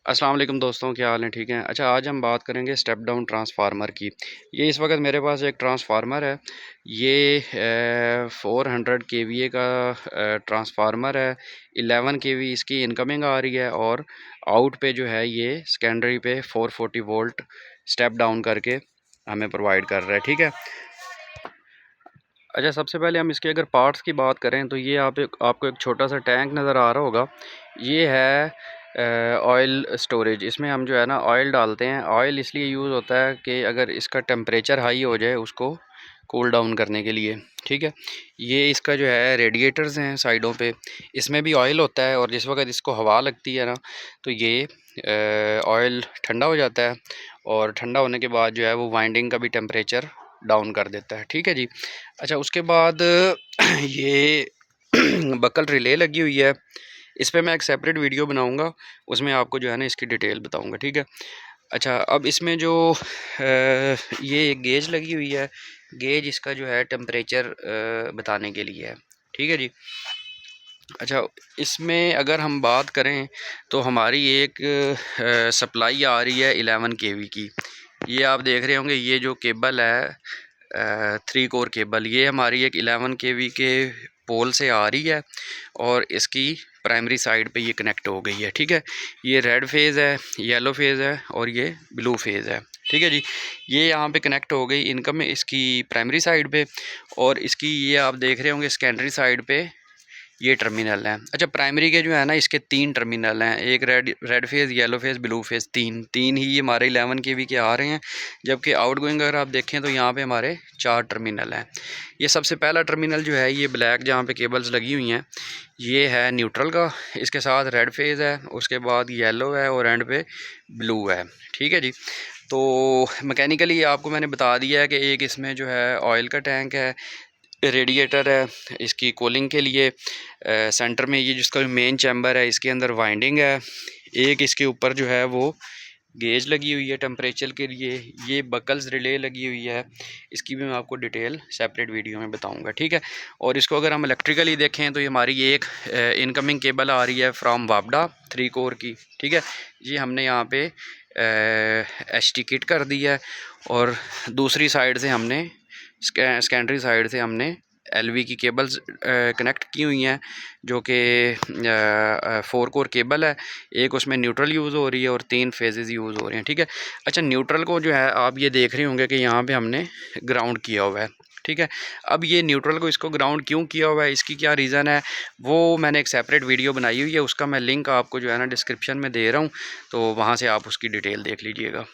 अस्सलाम वालेकुम दोस्तों, क्या हाल है? ठीक हैं। अच्छा, आज हम बात करेंगे स्टेप डाउन ट्रांसफार्मर की। ये इस वक्त मेरे पास एक ट्रांसफार्मर है। ये 400 केवीए का ट्रांसफार्मर है। 11 केवी इसकी इनकमिंग आ रही है और आउट पे जो है ये सेकेंडरी पे 440 वोल्ट स्टेप डाउन करके हमें प्रोवाइड कर रहा है। ठीक है। अच्छा, सबसे पहले हम इसके अगर पार्ट्स की बात करें तो ये आपको एक छोटा सा टैंक नज़र आ रहा होगा। ये है ऑयल स्टोरेज। इसमें हम जो है ना ऑयल डालते हैं। ऑयल इसलिए यूज़ होता है कि अगर इसका टेम्परेचर हाई हो जाए उसको कूल डाउन करने के लिए। ठीक है। ये इसका जो है रेडिएटर्स हैं साइडों पे, इसमें भी ऑयल होता है और जिस वक्त इसको हवा लगती है ना तो ये ऑयल ठंडा हो जाता है और ठंडा होने के बाद जो है वो वाइंडिंग का भी टेम्परेचर डाउन कर देता है। ठीक है जी। अच्छा, उसके बाद ये बकल रिले लगी हुई है। इस पे मैं एक सेपरेट वीडियो बनाऊंगा, उसमें आपको जो है ना इसकी डिटेल बताऊंगा। ठीक है। अच्छा, अब इसमें जो ये एक गेज लगी हुई है। गेज इसका जो है टेम्परेचर बताने के लिए है। ठीक है जी। अच्छा, इसमें अगर हम बात करें तो हमारी एक सप्लाई आ रही है 11 केवी की। ये आप देख रहे होंगे, ये जो केबल है 3 कोर केबल, ये हमारी एक 11 केवी के पोल से आ रही है और इसकी प्राइमरी साइड पे ये कनेक्ट हो गई है। ठीक है। ये रेड फेज़ है, येलो फेज़ है और ये ब्लू फेज़ है। ठीक है जी। ये यहाँ पे कनेक्ट हो गई इनकम में इसकी प्राइमरी साइड पे, और इसकी ये आप देख रहे होंगे सेकेंडरी साइड पे ये टर्मिनल हैं। अच्छा, प्राइमरी के जो है ना इसके 3 टर्मिनल हैं, एक red phase, yellow phase, blue phase, तीन ही हमारे 11 केवी के आ रहे हैं। जबकि आउट गोइंग अगर आप देखें तो यहाँ पे हमारे 4 टर्मिनल हैं। ये सबसे पहला टर्मिनल जो है ये ब्लैक जहाँ पे केबल्स लगी हुई हैं ये है न्यूट्रल का, इसके साथ रेड फेज़ है, उसके बाद येलो है और एंड पे ब्लू है। ठीक है जी। तो मैकेनिकली आपको मैंने बता दिया है कि एक इसमें जो है ऑयल का टैंक है, रेडिएटर है इसकी कूलिंग के लिए, सेंटर में ये जिसका मेन चैम्बर है इसके अंदर वाइंडिंग है, एक इसके ऊपर जो है वो गेज लगी हुई है टेम्परेचर के लिए, ये बकल्स रिले लगी हुई है। इसकी भी मैं आपको डिटेल सेपरेट वीडियो में बताऊंगा। ठीक है। और इसको अगर हम इलेक्ट्रिकली देखें तो ये हमारी एक इनकमिंग केबल आ रही है फ्रॉम वापडा 3 कोर की। ठीक है। ये हमने यहाँ पे एच टी किट कर दी है और दूसरी साइड से हमने सेकेंडरी साइड से हमने एलवी की केबल्स कनेक्ट की हुई हैं, जो कि 4 कोर केबल है। एक उसमें न्यूट्रल यूज़ हो रही है और 3 फेजेस यूज़ हो रहे हैं। ठीक है। अच्छा, न्यूट्रल को जो है आप ये देख रहे होंगे कि यहाँ पे हमने ग्राउंड किया हुआ है। ठीक है। अब ये न्यूट्रल को इसको ग्राउंड क्यों किया हुआ है, इसकी क्या रीज़न है, वो मैंने एक सेपरेट वीडियो बनाई हुई है, उसका मैं लिंक आपको जो है ना डिस्क्रिप्शन में दे रहा हूँ, तो वहाँ से आप उसकी डिटेल देख लीजिएगा।